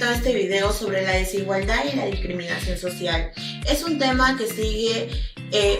comento este video sobre la desigualdad y la discriminación social. Es un tema que sigue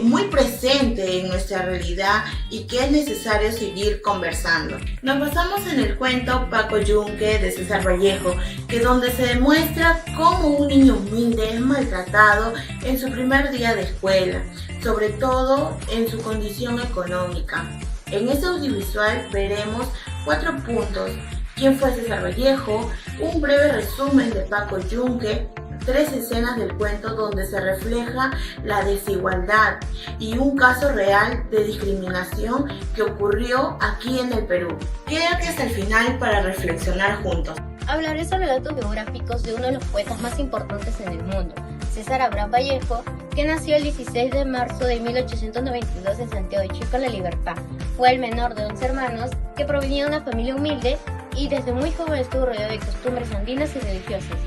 muy presente en nuestra realidad y que es necesario seguir conversando. Nos basamos en el cuento Paco Yunque de César Vallejo, donde se demuestra cómo un niño humilde es maltratado en su primer día de escuela, sobre todo en su condición económica. En este audiovisual veremos 4 puntos: quién fue César Vallejo, un breve resumen de Paco Yunque, 3 escenas del cuento donde se refleja la desigualdad y un caso real de discriminación que ocurrió aquí en el Perú. Quédate hasta el final para reflexionar juntos. Hablaré sobre datos biográficos de uno de los poetas más importantes en el mundo, César Abraham Vallejo, que nació el 16 de marzo de 1892 en Santiago de Chico, La Libertad. Fue el menor de 11 hermanos que provenía de una familia humilde y desde muy joven estuvo rodeado de costumbres andinas y religiosas.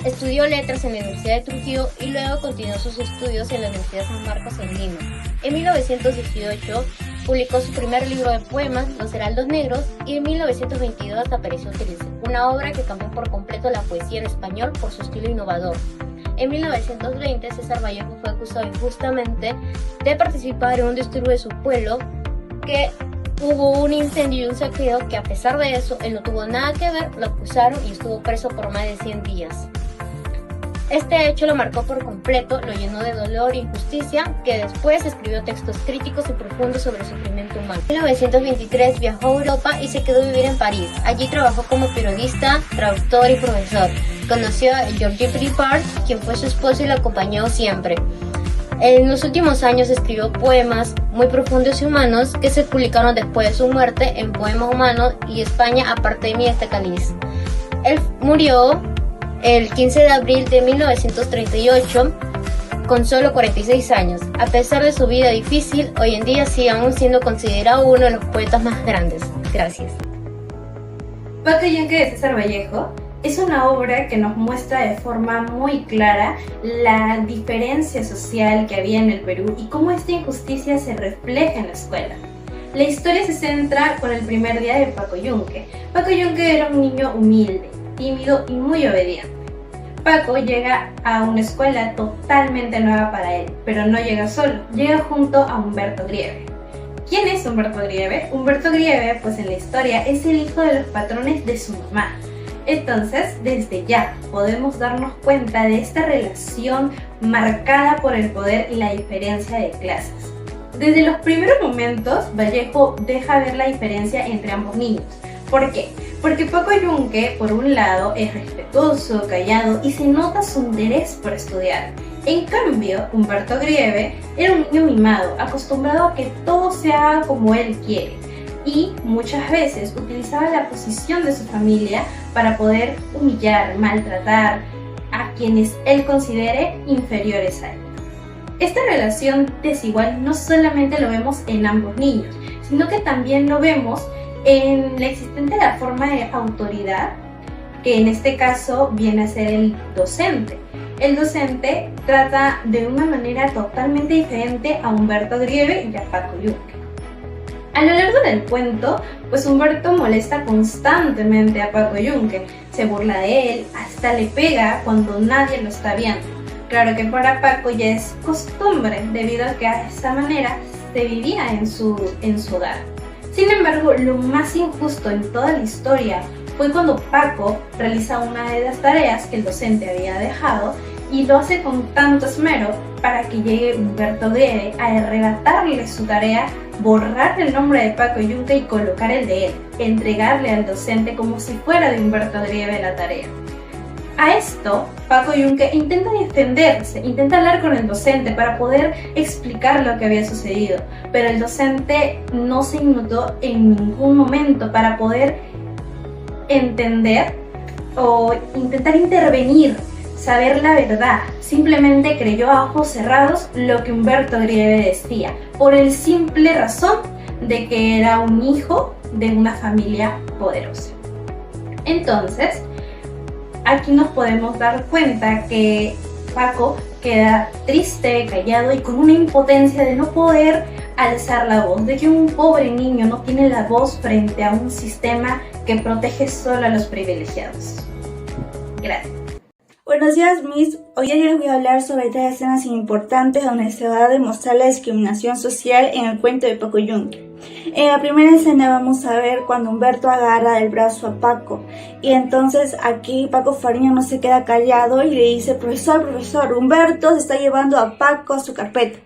Estudió letras en la Universidad de Trujillo y luego continuó sus estudios en la Universidad San Marcos en Lima. En 1918 publicó su primer libro de poemas, Los Heraldos Negros, y en 1922 apareció Trilce, una obra que cambió por completo la poesía en español por su estilo innovador. En 1920 César Vallejo fue acusado injustamente de participar en un disturbio de su pueblo, que hubo un incendio y un saqueo que, a pesar de eso, él no tuvo nada que ver, lo acusaron y estuvo preso por más de 100 días. Este hecho lo marcó por completo, lo llenó de dolor e injusticia, que después escribió textos críticos y profundos sobre el sufrimiento humano. En 1923 viajó a Europa y se quedó a vivir en París. Allí trabajó como periodista, traductor y profesor. Conoció a Georgie Philippard, quien fue su esposo y lo acompañó siempre. En los últimos años escribió poemas muy profundos y humanos que se publicaron después de su muerte en Poema Humano y España aparte de mí está Cáliz. Él murió el 15 de abril de 1938 con solo 46 años. A pesar de su vida difícil, hoy en día sigue aún siendo considerado uno de los poetas más grandes. Gracias. Paco Yunque de César Vallejo es una obra que nos muestra de forma muy clara la diferencia social que había en el Perú y cómo esta injusticia se refleja en la escuela. La historia se centra con el primer día de Paco Yunque. Paco Yunque era un niño humilde, tímido y muy obediente. Paco llega a una escuela totalmente nueva para él, pero no llega solo, llega junto a Humberto Grieve. ¿Quién es Humberto Grieve? Humberto Grieve, pues en la historia, es el hijo de los patrones de su mamá. Entonces, desde ya podemos darnos cuenta de esta relación marcada por el poder y la diferencia de clases. Desde los primeros momentos, Vallejo deja ver la diferencia entre ambos niños. ¿Por qué? Porque Paco Yunque, por un lado, es respetuoso, callado y se nota su interés por estudiar. En cambio, Humberto Grieve era un niño mimado, acostumbrado a que todo se haga como él quiere, y muchas veces utilizaba la posición de su familia para poder humillar, maltratar a quienes él considere inferiores a él. Esta relación desigual no solamente lo vemos en ambos niños, sino que también lo vemos en la existente la forma de autoridad, que en este caso viene a ser el docente. El docente trata de una manera totalmente diferente a Humberto Grieve y a Paco Yunque. A lo largo del cuento, pues Humberto molesta constantemente a Paco Yunque, se burla de él, hasta le pega cuando nadie lo está viendo. Claro que para Paco ya es costumbre, debido a que a esta manera se vivía en su hogar. Sin embargo, lo más injusto en toda la historia fue cuando Paco realiza una de las tareas que el docente había dejado y lo hace con tanto esmero para que llegue Humberto Grieve a arrebatarle su tarea, borrar el nombre de Paco Yunque y colocar el de él, entregarle al docente como si fuera de Humberto Grieve la tarea. A esto, Paco Yunque intenta defenderse, intenta hablar con el docente para poder explicar lo que había sucedido, pero el docente no se inmutó en ningún momento para poder entender o intentar intervenir, saber la verdad. Simplemente creyó a ojos cerrados lo que Humberto Grieve decía, por el simple razón de que era un hijo de una familia poderosa. Entonces, aquí nos podemos dar cuenta que Paco queda triste, callado y con una impotencia de no poder alzar la voz, de que un pobre niño no tiene la voz frente a un sistema que protege solo a los privilegiados. Gracias. Buenos días, Miss. Hoy yo les voy a hablar sobre 3 escenas importantes donde se va a demostrar la discriminación social en el cuento de Paco Yunque. En la primera escena vamos a ver cuando Humberto agarra del brazo a Paco y entonces aquí Paco Fariña no se queda callado y le dice: profesor, Humberto se está llevando a Paco a su carpeta.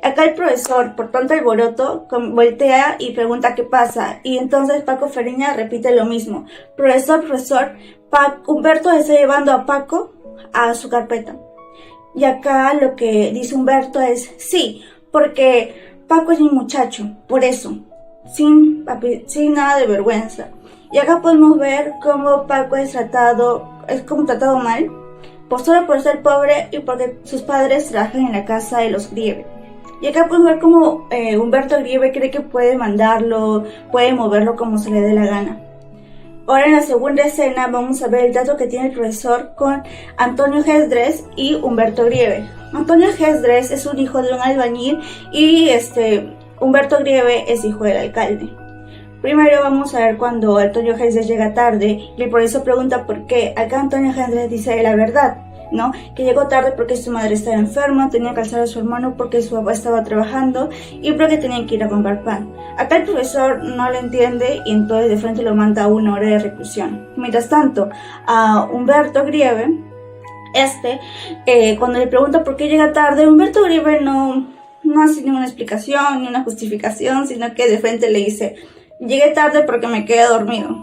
Acá el profesor, por tanto alboroto, voltea y pregunta qué pasa, y entonces Paco Fariña repite lo mismo: profesor, Humberto se está llevando a Paco a su carpeta. Y acá lo que dice Humberto es: sí, porque Paco es mi muchacho, por eso, sin nada de vergüenza. Y acá podemos ver cómo Paco es como tratado mal, solo por ser pobre y porque sus padres trabajan en la casa de los Grieve. Y acá podemos ver cómo Humberto Grieve cree que puede mandarlo, puede moverlo como se le dé la gana. Ahora en la segunda escena vamos a ver el trato que tiene el profesor con Antonio Gesdres y Humberto Grieve. Antonio Gesdres es un hijo de un albañil y Humberto Grieve es hijo del alcalde. Primero vamos a ver cuando Antonio Gesdres llega tarde y el profesor pregunta por qué. Acá Antonio Gesdres dice la verdad, ¿no? Que llegó tarde porque su madre estaba enferma, tenía que alzar a su hermano porque su papá estaba trabajando y porque tenía que ir a comprar pan. Acá el profesor no lo entiende y entonces de frente lo manda a 1 hora de reclusión. Mientras tanto, a Humberto Grieve, cuando le pregunta por qué llega tarde, Humberto Grieve no hace ninguna explicación ni una justificación, sino que de frente le dice: llegué tarde porque me quedé dormido.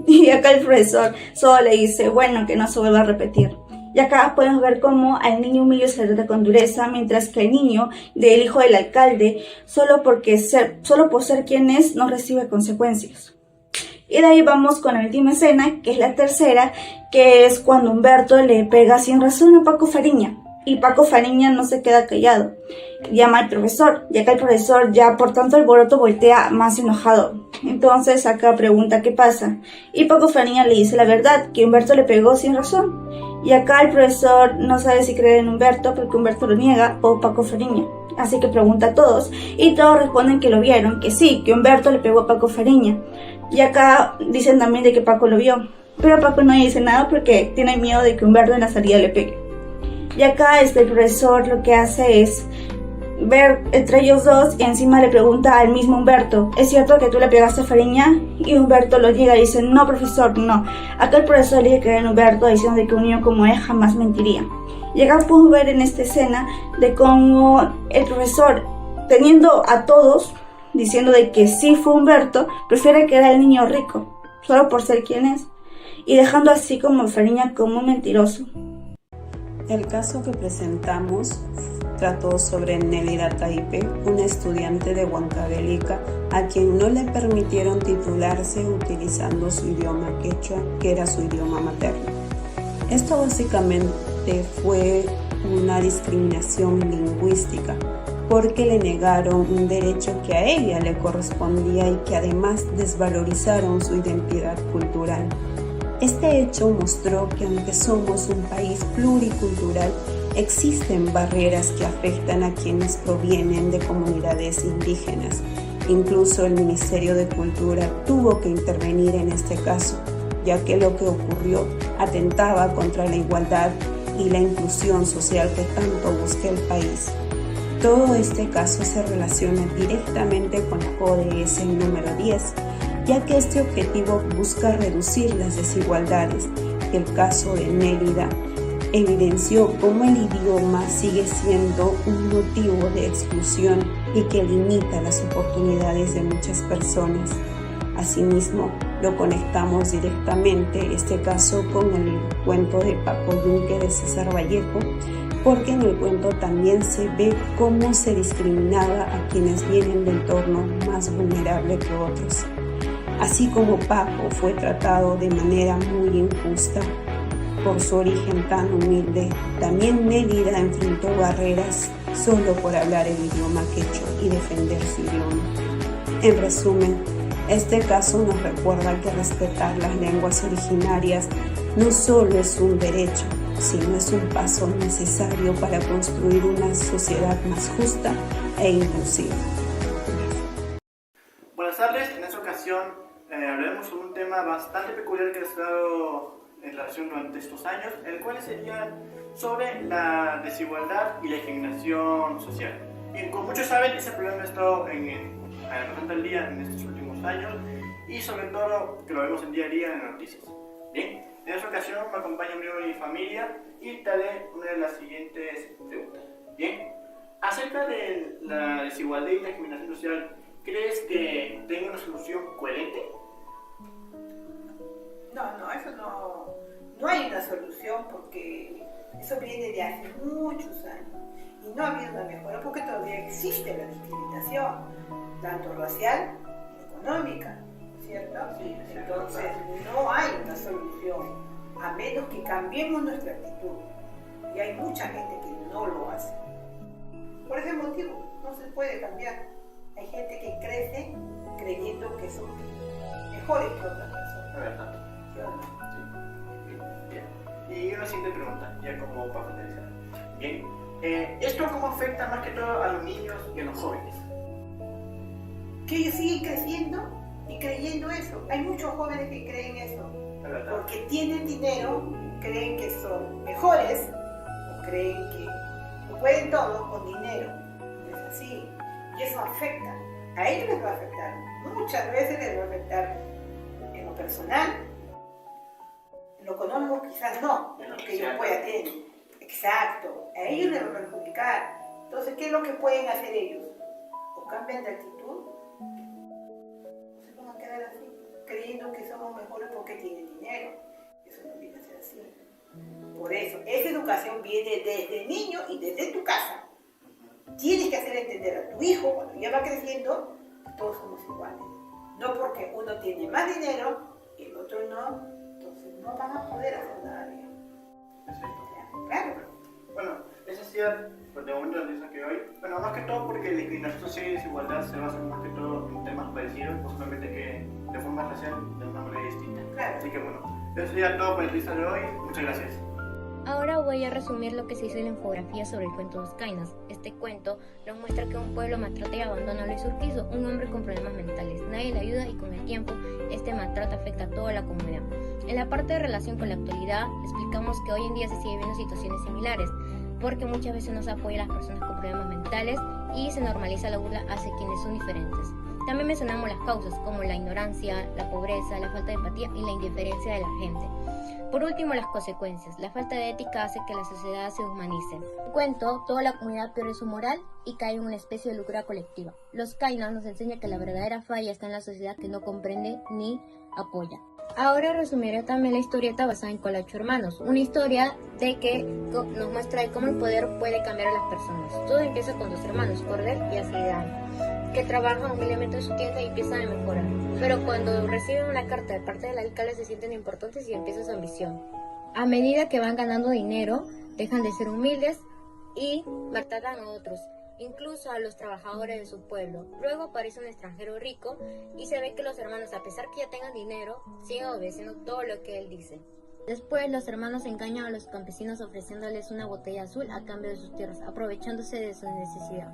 Y acá el profesor solo le dice: bueno, que no se vuelva a repetir. Y acá podemos ver cómo al niño humilde se trata con dureza, mientras que el niño del hijo del alcalde, solo por ser quien es, no recibe consecuencias. Y de ahí vamos con la última escena, que es la tercera, que es cuando Humberto le pega sin razón a Paco Fariña. Y Paco Fariña no se queda callado, llama al profesor, y acá el profesor ya por tanto alboroto voltea más enojado. Entonces acá pregunta qué pasa, y Paco Fariña le dice la verdad, que Humberto le pegó sin razón. Y acá el profesor no sabe si creer en Humberto porque Humberto lo niega o Paco Fariña. Así que pregunta a todos y todos responden que lo vieron, que sí, que Humberto le pegó a Paco Fariña. Y acá dicen también de que Paco lo vio, pero Paco no dice nada porque tiene miedo de que Humberto en la salida le pegue. Y acá el profesor lo que hace es ver entre ellos dos y encima le pregunta al mismo Humberto: ¿es cierto que tú le pegaste a Fariña? Y Humberto lo niega y dice: no, profesor, no. Acá el profesor le dice que era Humberto, diciendo de que un niño como él jamás mentiría. Y acá podemos ver en esta escena de cómo el profesor, teniendo a todos diciendo de que sí fue Humberto, prefiere que era el niño rico, solo por ser quien es, y dejando así como Fariña como un mentiroso. El caso que presentamos trató sobre Nélida Taipe, una estudiante de Huancavelica a quien no le permitieron titularse utilizando su idioma quechua, que era su idioma materno. Esto básicamente fue una discriminación lingüística, porque le negaron un derecho que a ella le correspondía y que además desvalorizaron su identidad cultural. Este hecho mostró que aunque somos un país pluricultural, existen barreras que afectan a quienes provienen de comunidades indígenas. Incluso el Ministerio de Cultura tuvo que intervenir en este caso, ya que lo que ocurrió atentaba contra la igualdad y la inclusión social que tanto busca el país. Todo este caso se relaciona directamente con la ODS número 10, ya que este objetivo busca reducir las desigualdades. El caso de Nélida evidenció cómo el idioma sigue siendo un motivo de exclusión y que limita las oportunidades de muchas personas. Asimismo, lo conectamos directamente este caso con el cuento de Paco Yunque de César Vallejo, porque en el cuento también se ve cómo se discriminaba a quienes vienen del entorno más vulnerable que otros. Así como Paco fue tratado de manera muy injusta por su origen tan humilde, también Nélida enfrentó barreras solo por hablar el idioma quechua y defender su idioma. En resumen, este caso nos recuerda que respetar las lenguas originarias no solo es un derecho, sino es un paso necesario para construir una sociedad más justa e inclusiva. Buenas tardes, en esta ocasión hablaremos sobre un tema bastante peculiar que ha estado en relación durante estos años, el cual sería sobre la desigualdad y la discriminación social. Y como muchos saben, ese problema ha estado presente al día en estos últimos años y sobre todo que lo vemos en día a día en las noticias. Bien, en esta ocasión me acompaña un miembro de mi familia y te haré una de las siguientes preguntas. Bien, acerca de la desigualdad y la discriminación social, ¿crees que tenga una solución coherente? No, eso no hay una solución porque eso viene de hace muchos años y no ha habido una mejora porque todavía existe la discriminación, tanto racial como económica, ¿cierto? Sí, entonces no hay una solución a menos que cambiemos nuestra actitud y hay mucha gente que no lo hace. Por ese motivo no se puede cambiar. Hay gente que crece creyendo que son mejores que otras personas. ¿Verdad? ¿Sí o no? Sí. Bien. Y una siguiente pregunta, ya como para finalizar. Bien. ¿Esto cómo afecta más que todo a los niños y a los jóvenes? Que ellos siguen creciendo y creyendo eso. Hay muchos jóvenes que creen eso. ¿Verdad? Porque tienen dinero, creen que son mejores o creen que lo pueden todo con dinero. No es así. Y eso afecta. A ellos les va a afectar. Muchas veces les va a afectar en lo personal. En lo económico quizás no, porque ellos puedan tener. Exacto. A ellos les va a perjudicar. Entonces, ¿qué es lo que pueden hacer ellos? O cambian de actitud, o se van a quedar así, creyendo que somos mejores porque tienen dinero. Eso no viene a ser así. Por eso, esa educación viene desde niño y desde tu casa. Tienes que hacer entender a tu hijo, cuando ya va creciendo, que todos somos iguales. No porque uno tiene más dinero y el otro no, entonces no van a poder hacer nada bien. Perfecto. Claro. Bueno, esa sería pues, de momento la noticia que hoy. Bueno, más que todo porque la discriminación social y desigualdad se basan más que todo en temas parecidos, pues solamente que de forma racial de una manera distinta. Claro. Así que bueno, eso sería todo por la noticia de hoy. Muchas gracias. Ahora voy a resumir lo que se hizo en la infografía sobre el cuento Dos Kainas. Este cuento nos muestra que un pueblo maltrata y abandona a Luis Urquizo, un hombre con problemas mentales. Nadie le ayuda y con el tiempo este maltrato afecta a toda la comunidad. En la parte de relación con la actualidad, explicamos que hoy en día se sigue viendo situaciones similares, porque muchas veces no se apoya a las personas con problemas mentales y se normaliza la burla hacia quienes son diferentes. También mencionamos las causas como la ignorancia, la pobreza, la falta de empatía y la indiferencia de la gente. Por último, las consecuencias. La falta de ética hace que la sociedad se humanice. En el cuento, toda la comunidad pierde su moral y cae en una especie de locura colectiva. Los Kainas nos enseñan que la verdadera falla está en la sociedad que no comprende ni apoya. Ahora resumiré también la historieta basada en Colacho Hermanos, una historia de que nos muestra de cómo el poder puede cambiar a las personas. Todo empieza con dos hermanos, Cordel y Asidán, que trabajan humildemente en su tienda y empiezan a mejorar. Pero cuando reciben una carta de parte del alcalde se sienten importantes y empieza su ambición. A medida que van ganando dinero, dejan de ser humildes y maltratan a otros, incluso a los trabajadores de su pueblo. Luego aparece un extranjero rico y se ve que los hermanos, a pesar que ya tengan dinero, siguen obedeciendo todo lo que él dice. Después los hermanos engañan a los campesinos ofreciéndoles una botella azul a cambio de sus tierras, aprovechándose de su necesidad.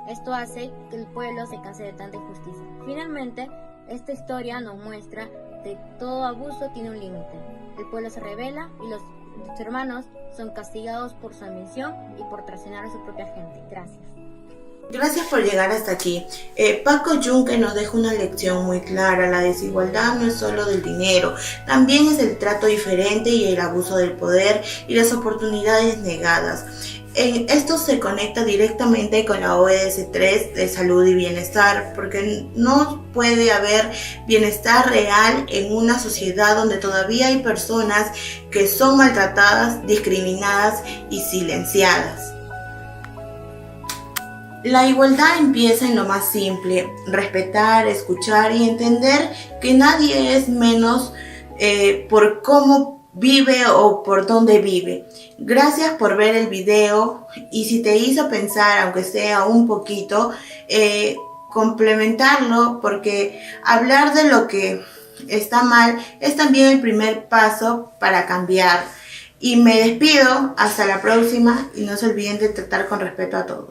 Esto hace que el pueblo se canse de tanta injusticia. Finalmente, esta historia nos muestra que todo abuso tiene un límite. El pueblo se rebela y los hermanos son castigados por su ambición y por traicionar a su propia gente. Gracias. Gracias por llegar hasta aquí. Paco Yunque nos deja una lección muy clara. La desigualdad no es solo del dinero, también es el trato diferente y el abuso del poder y las oportunidades negadas. Esto se conecta directamente con la ODS 3 de salud y bienestar, porque no puede haber bienestar real en una sociedad donde todavía hay personas que son maltratadas, discriminadas y silenciadas. La igualdad empieza en lo más simple: respetar, escuchar y entender que nadie es menos por cómo vive o por dónde vive. Gracias por ver el video, y si te hizo pensar, aunque sea un poquito, complementarlo, porque hablar de lo que está mal es también el primer paso para cambiar. Y me despido, hasta la próxima, y no se olviden de tratar con respeto a todos.